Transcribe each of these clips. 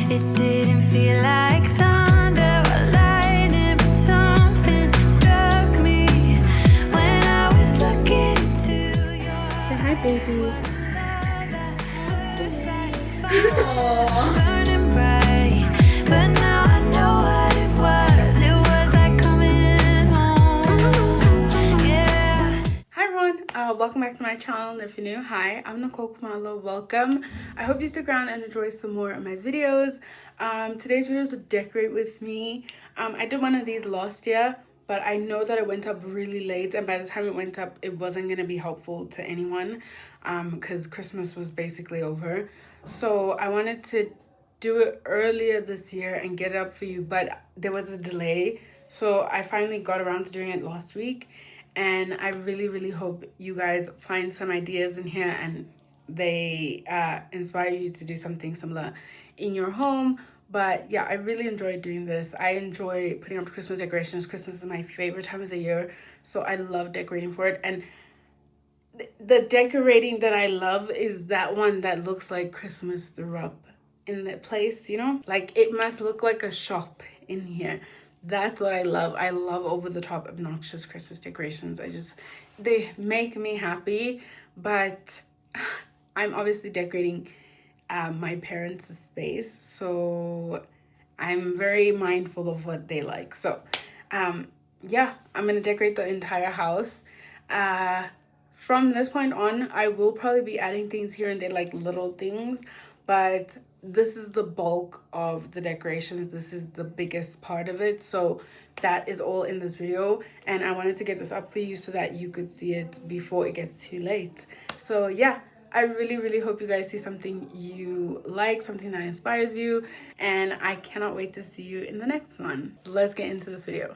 It didn't feel like thunder or lightning, but something struck me when I was looking into your Say hi, baby. burning bright. But now I know what it was. It was like coming home. Yeah. Hi everyone, welcome back to my channel. If you're new, hi, I'm Nicole Khumalo. Welcome. I hope you stick around and enjoy some more of my videos. Today's video is a decorate with me. I did one of these last year, but I know that it went up really late, and by the time it went up, it wasn't going to be helpful to anyone because Christmas was basically over. So I wanted to do it earlier this year and get it up for you, but there was a delay. So I finally got around to doing it last week, and I really hope you guys find some ideas in here and they inspire you to do something similar in your home. But yeah, I really enjoyed doing this. I enjoy putting up Christmas decorations. Christmas is my favorite time of the year, so I love decorating for it. And the decorating that I love is that one that looks like Christmas threw up in the place, you know? Like, it must look like a shop in here. That's what I love. I love over-the-top obnoxious Christmas decorations. They make me happy. But I'm obviously decorating my parents' space, so I'm very mindful of what they like. So yeah, I'm gonna decorate the entire house. From this point on, I will probably be adding things here and there, like little things, but this is the bulk of the decorations. This is the biggest part of it, so that is all in this video, and I wanted to get this up for you so that you could see it before it gets too late. So yeah, I really hope you guys see something you like, something that inspires you, and I cannot wait to see you in the next one. Let's get into this video.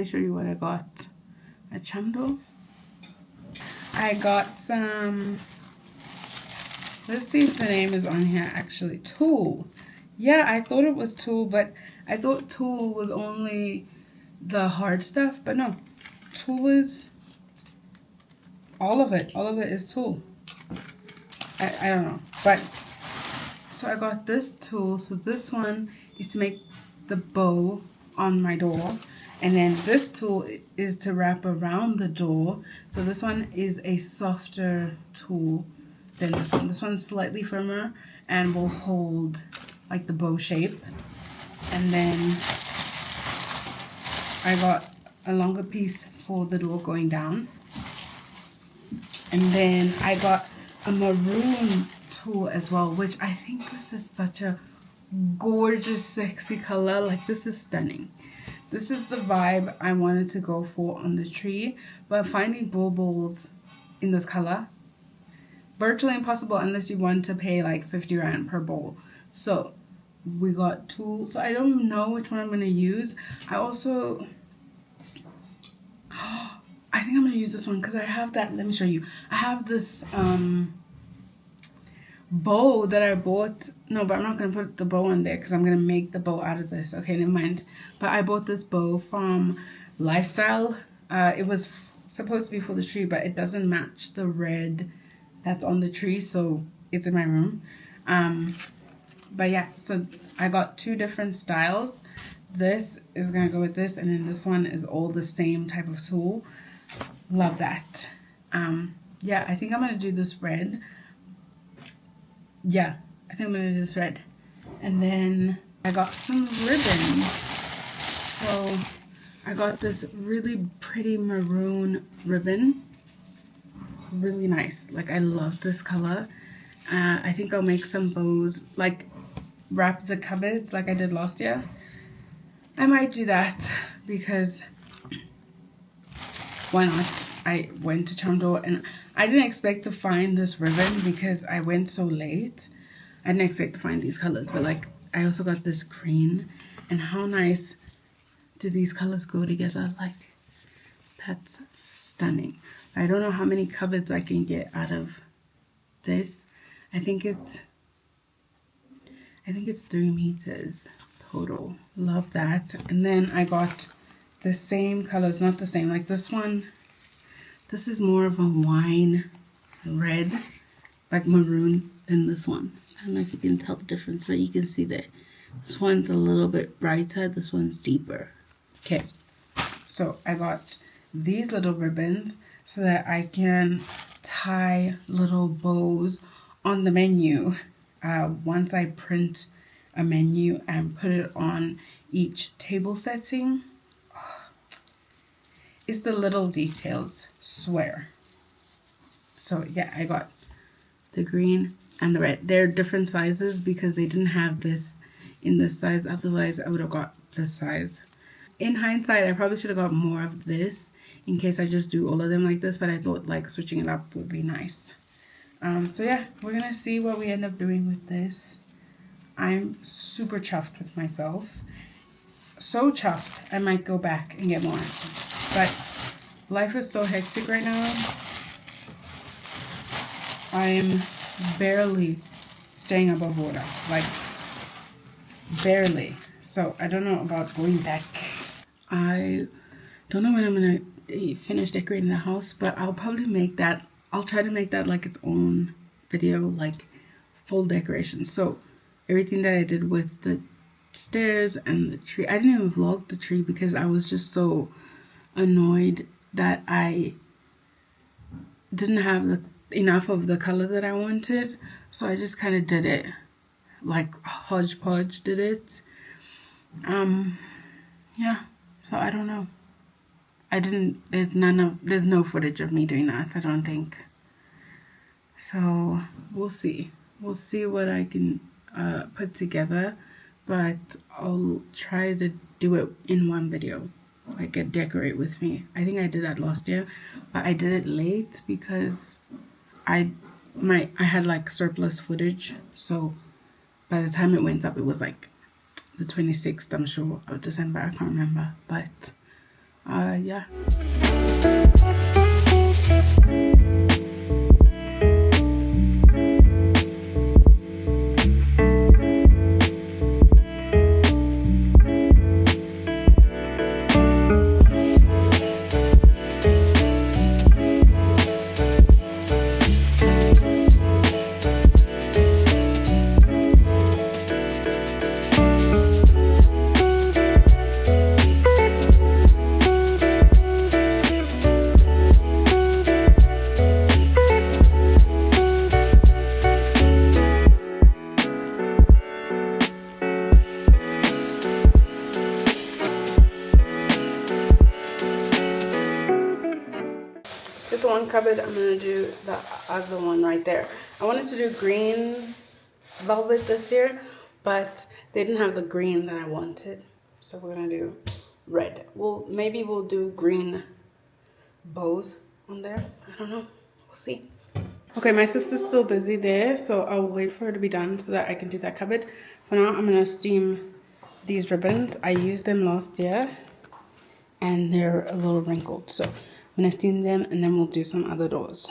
show you what I got at Chamdo. I got some, let's see if the name is on here actually. Tulle. Yeah, I thought it was tulle, but I thought tulle was only the hard stuff, but no. Tulle is all of it. All of it is tulle. I don't know, but so I got this tulle. So this one is to make the bow on my door, and then this tulle is to wrap around the door. So this one is a softer tulle than this one. This one's slightly firmer and will hold like the bow shape. And then I got a longer piece for the door going down. And then I got a maroon tulle as well, which I think this is such a gorgeous, sexy color. Like, this is stunning. This is the vibe I wanted to go for on the tree, but finding baubles in this color, virtually impossible unless you want to pay like 50 rand per bowl. So we got tulle. So I don't know which one I'm going to use. I think I'm going to use this one because I have that. Let me show you. I have this bow that I bought. No, but I'm not going to put the bow on there because I'm going to make the bow out of this. Okay, never mind. But I bought this bow from Lifestyle. It was supposed to be for the tree, but it doesn't match the red that's on the tree, so it's in my room. But yeah, so I got two different styles. This is going to go with this, and then this one is all the same type of tulle. Love that. Yeah, I think I'm going to do this red. Yeah, I think I'm going to do this red. And then I got some ribbons. So I got this really pretty maroon ribbon. Really nice. Like, I love this color. I think I'll make some bows, like wrap the cupboards like I did last year. I might do that because why not? I went to Chamdo and I didn't expect to find this ribbon because I went so late. I didn't expect to find these colors, but like I also got this green, and how nice do these colors go together? Like, that's stunning. I don't know how many cupboards I can get out of this. I think it's 3 meters total. Love that. And then I got the same colors, not the same, like this one. This is more of a wine red, like maroon, than this one. I don't know if you can tell the difference, but you can see that this one's a little bit brighter, this one's deeper. Okay, so I got these little ribbons so that I can tie little bows on the menu once I print a menu and put it on each table setting. It's the little details, swear. So yeah, I got the green and the red. They're different sizes because they didn't have this in this size. Otherwise, I would have got this size. In hindsight, I probably should have got more of this in case I just do all of them like this, but I thought like switching it up would be nice. So yeah, we're gonna see what we end up doing with this. I'm super chuffed with myself. So chuffed, I might go back and get more. But life is so hectic right now. I'm barely staying above water, like barely. So I don't know about going back. I don't know when I'm gonna finish decorating the house, but I'll probably make that. I'll try to make that like its own video, like full decoration. So everything that I did with the stairs and the tree. I didn't even vlog the tree because I was just so annoyed that I didn't have enough of the color that I wanted. So I just kind of did it like hodgepodge did it. Yeah, so I don't know. There's no footage of me doing that, I don't think. So we'll see. We'll see what I can put together, but I'll try to do it in one video, like a decorate with me. I think I did that last year, but I did it late because I had like surplus footage. So by the time it went up, it was like the 26th, I'm sure, of December. I can't remember, but Yeah. This one cupboard, I'm gonna do the other one right there. I wanted to do green velvet this year, but they didn't have the green that I wanted, so we're gonna do red. Maybe we'll do green bows on there. I don't know. We'll see. Okay, my sister's still busy there, so I'll wait for her to be done so that I can do that cupboard. For now, I'm gonna steam these ribbons. I used them last year and they're a little wrinkled, so I'm gonna steam them and then we'll do some other doors.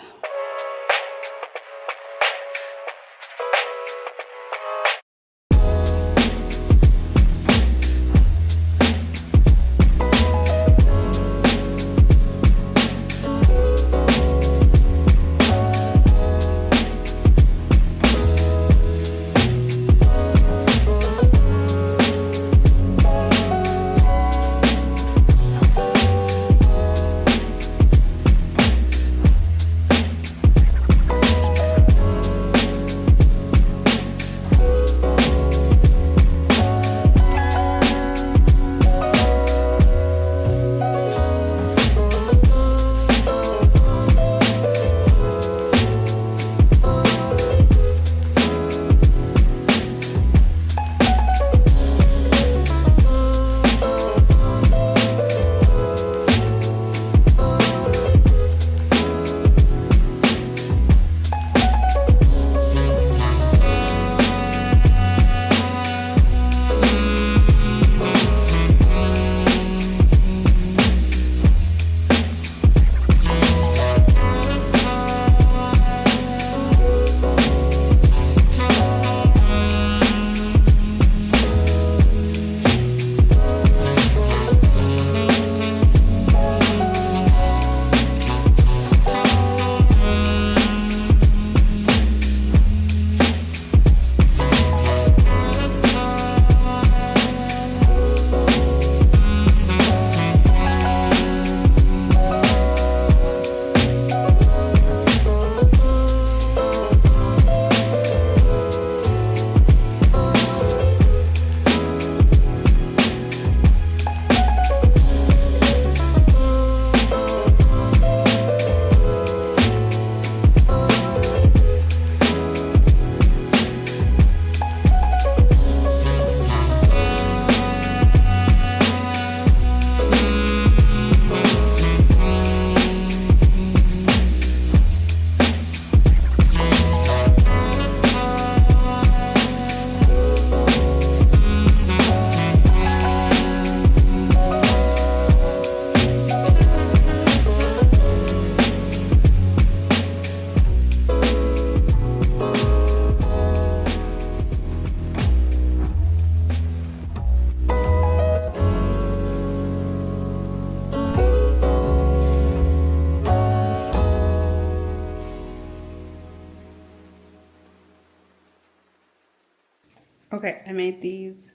Okay, I made these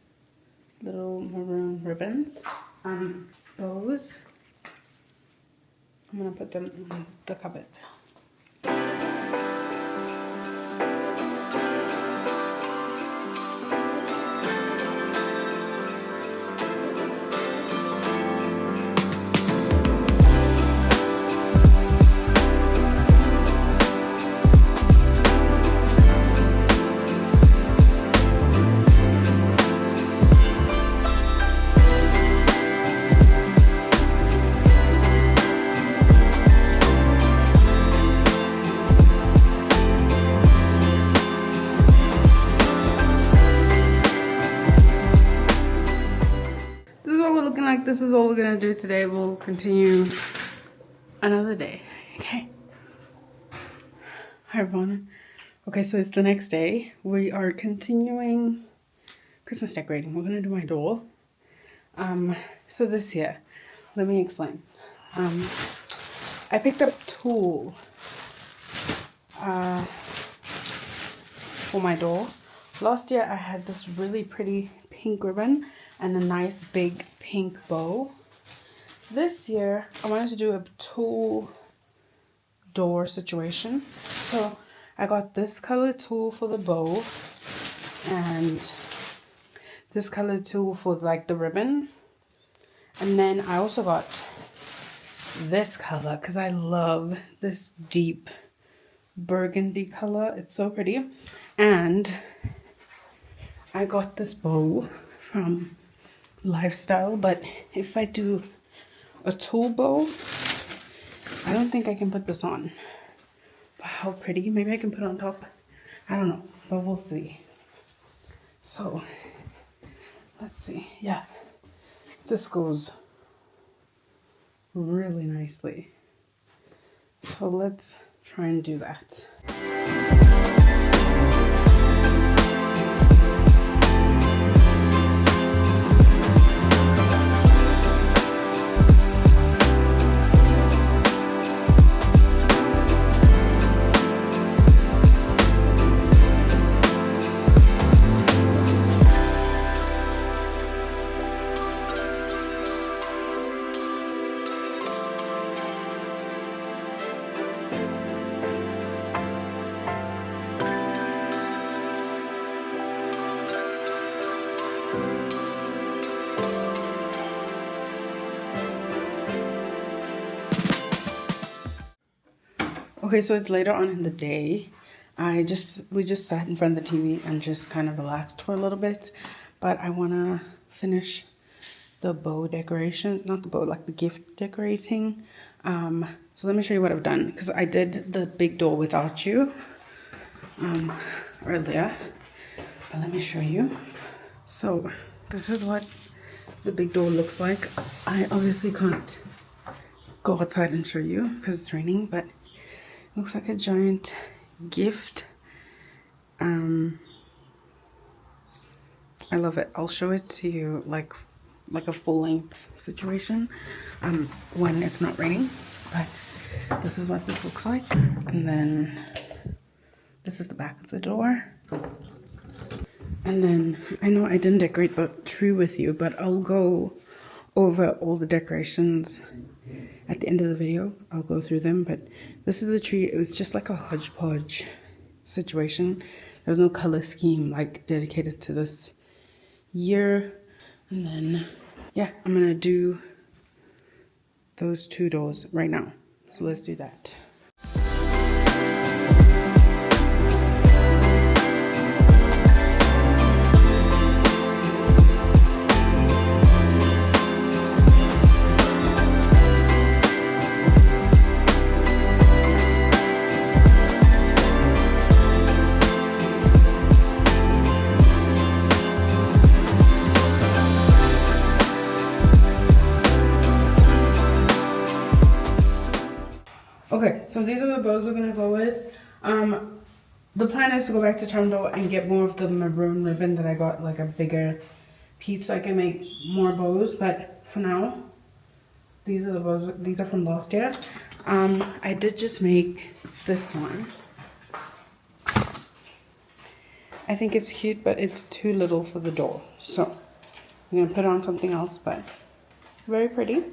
little maroon ribbons, bows. I'm gonna put them in the cupboard. this is all we're gonna do today. We'll continue another day. Okay. Hi everyone. Okay, so it's the next day. We are continuing Christmas decorating. We're gonna do my door. So this year, let me explain. I picked up tulle for my door. Last year I had this really pretty pink ribbon and a nice big pink bow. This year I wanted to do a tulle door situation. So I got this colored tulle for the bow and this colored tulle for like the ribbon. And then I also got this color because I love this deep burgundy color. It's so pretty. And I got this bow from Lifestyle, but if I do a tulle bow, I don't think I can put this on. But how pretty. Maybe I can put it on top. I don't know, but we'll see. So let's see. Yeah, this goes really nicely. So let's try and do that. Okay, so it's later on in the day. We just sat in front of the TV and just kind of relaxed for a little bit. But I want to finish the bow decoration, not the bow, like the gift decorating. So let me show you what I've done, because I did the big door without you earlier. But let me show you. So this is what the big door looks like. I obviously can't go outside and show you because it's raining, but looks like a giant gift. I love it. I'll show it to you like a full-length situation when it's not raining. But this is what this looks like. And then this is the back of the door. And then I know I didn't decorate the tree with you, but I'll go over all the decorations at the end of the video. I'll go through them, but this is the tree. It was just like a hodgepodge situation. There was no color scheme like dedicated to this year. And then yeah, I'm gonna do those two doors right now. So let's do that. Okay, so these are the bows we're gonna go with. The plan is to go back to Toronto and get more of the maroon ribbon that I got, like a bigger piece, so I can make more bows. But for now, these are the bows. These are from last year. I did just make this one. I think it's cute, but it's too little for the door. So I'm gonna put on something else, but very pretty.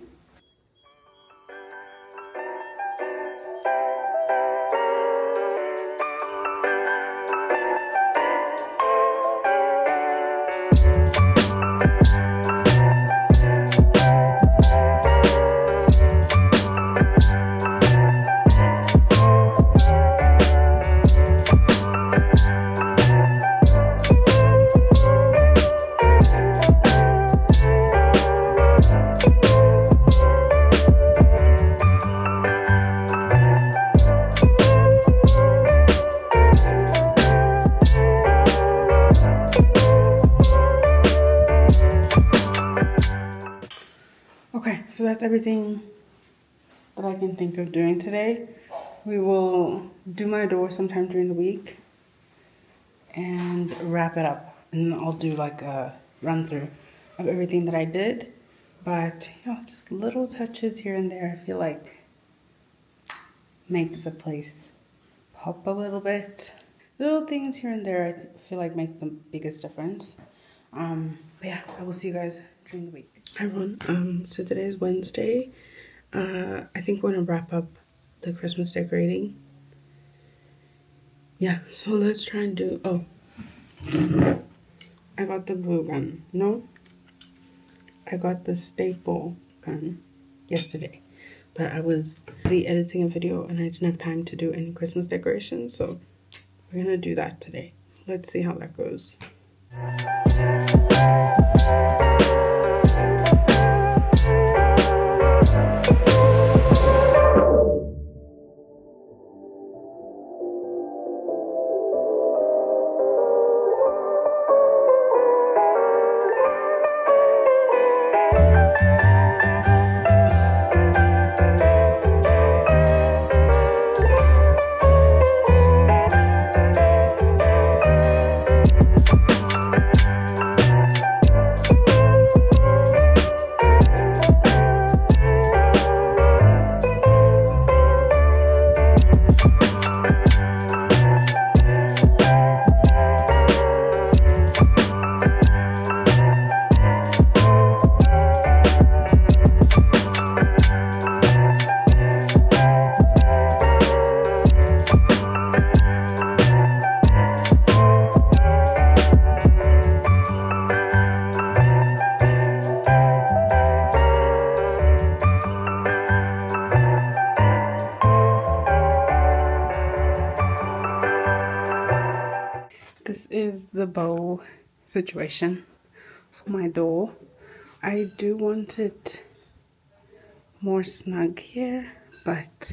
so that's everything that I can think of doing today. We will do my door sometime during the week and wrap it up. And then I'll do like a run through of everything that I did. But yeah, just little touches here and there I feel like make the place pop a little bit. Little things here and there I feel like make the biggest difference. But yeah, I will see you guys during the week. Hi everyone, so today is Wednesday. I think we're gonna wrap up the Christmas decorating. Yeah, so let's try and do, oh, I got the glue gun. No, I got the staple gun yesterday, but I was busy editing a video and I didn't have time to do any Christmas decorations, so we're gonna do that today. Let's see how that goes. This is the bow situation for my door. I do want it more snug here, but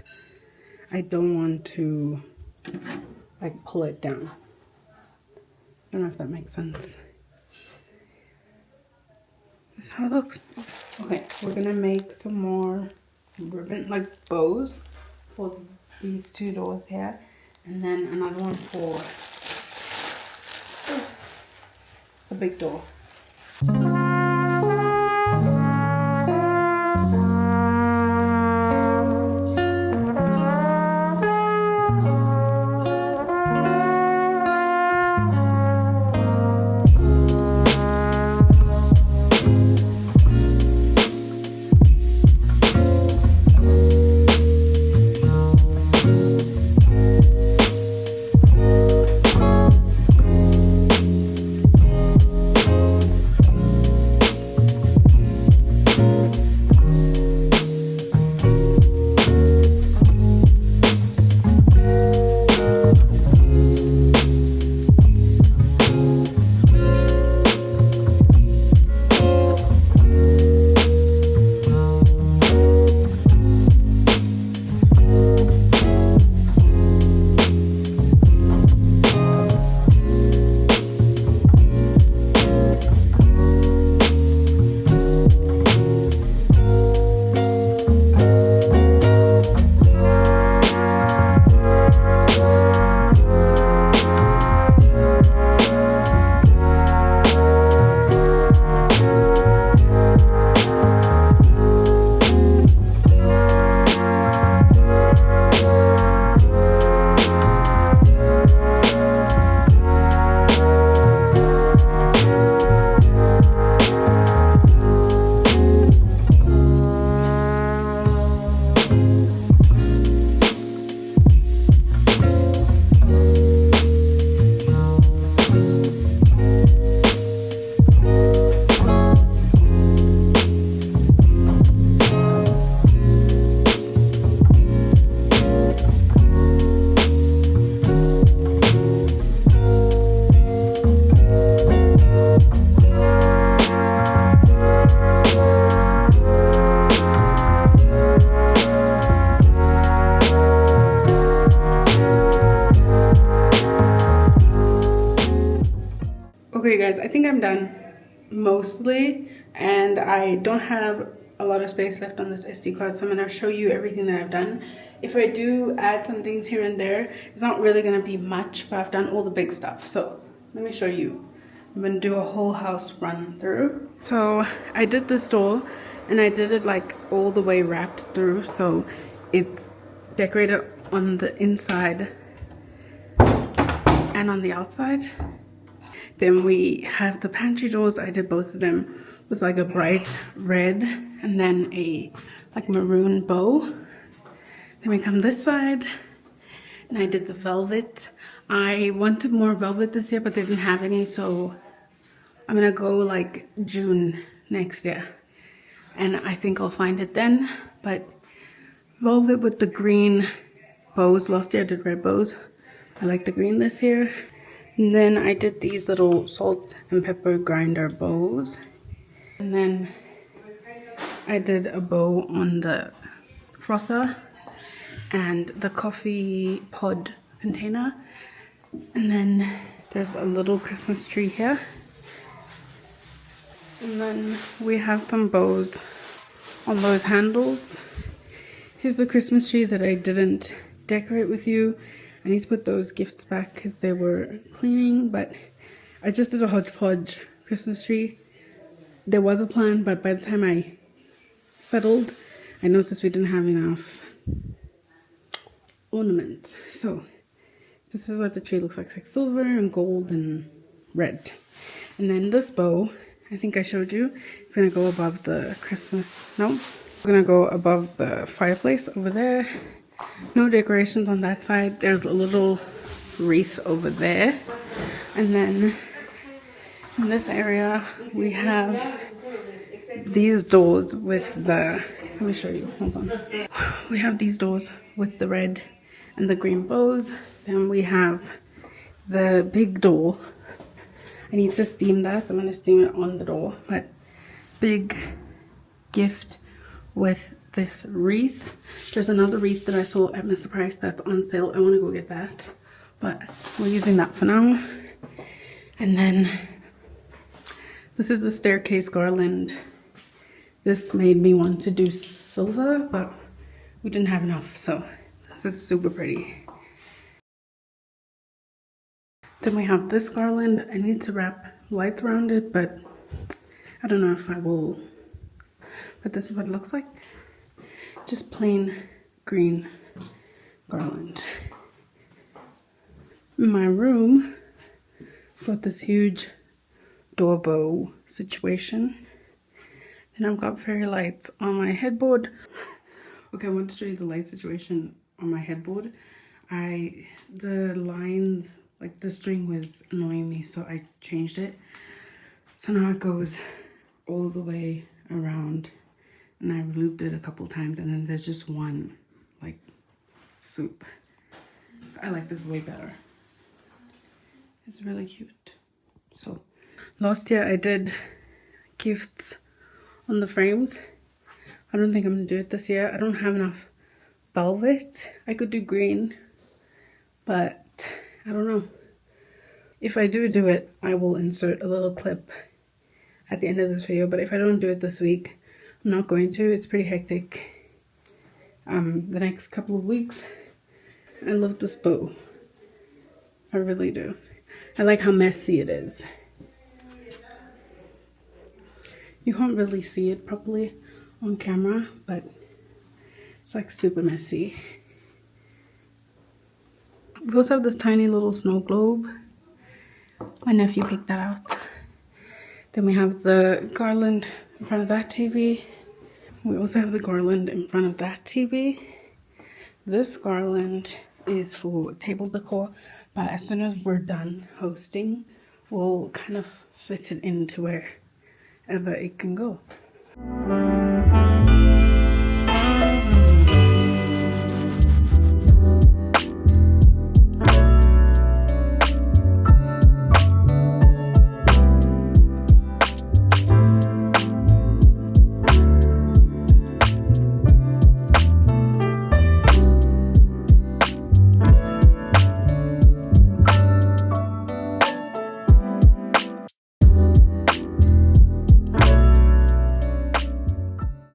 I don't want to like pull it down. I don't know if that makes sense. That's how it looks. Okay, we're gonna make some more ribbon, like bows for these two doors here, and then another one for the big door. Okay guys, I think I'm done mostly, and I don't have a lot of space left on this SD card, so I'm going to show you everything that I've done. If I do add some things here and there, it's not really going to be much, but I've done all the big stuff. So let me show you. I'm going to do a whole house run through. So I did this door and I did it like all the way wrapped through, so it's decorated on the inside and on the outside. Then we have the pantry doors. I did both of them with like a bright red and then a like maroon bow. Then we come this side and I did the velvet. I wanted more velvet this year, but they didn't have any, so I'm gonna go like June next year and I think I'll find it then. But velvet with the green bows. Last year I did red bows. I like the green this year. And then I did these little salt and pepper grinder bows. And then I did a bow on the frother and the coffee pod container. And then there's a little Christmas tree here. And then we have some bows on those handles. Here's the Christmas tree that I didn't decorate with you. I need to put those gifts back because they were cleaning, but I just did a hodgepodge Christmas tree. There was a plan, but by the time I settled, I noticed we didn't have enough ornaments. So this is what the tree looks like. It's like silver and gold and red. And then this bow, I think I showed you, it's gonna go above the Christmas, no? It's gonna go above the fireplace over there. No decorations on that side. There's a little wreath over there. And then in this area, we have these doors with the, let me show you, hold on. We have these doors with the red and the green bows. Then we have the big door. I need to steam that. I'm going to steam it on the door. But big gift with this wreath. There's another wreath that I saw at Mr. Price that's on sale. I want to go get that. But we're using that for now. And then this is the staircase garland. This made me want to do silver, but we didn't have enough. So this is super pretty. Then we have this garland. I need to wrap lights around it, but I don't know if I will. But this is what it looks like. Just plain green garland. In my room, got this huge door bow situation. And I've got fairy lights on my headboard. Okay, I want to show you the light situation on my headboard. The lines, like the string was annoying me, so I changed it. So now it goes all the way around, and I've looped it a couple times, and then there's just one like swoop. I like this way better. It's really cute. So last year I did gifts on the frames. I don't think I'm gonna do it this year. I don't have enough velvet. I could do green, but I don't know. If I do it, I will insert a little clip at the end of this video, but if I don't do it this week, I'm not going to. It's pretty hectic the next couple of weeks. I love this bow. I really do. I like how messy it is. You can't really see it properly on camera, but it's like super messy. We also have this tiny little snow globe. My nephew picked that out. Then we have the garland in front of that TV. We also have the garland in front of that TV. This garland is for table decor, but as soon as we're done hosting, we'll kind of fit it into wherever it can go.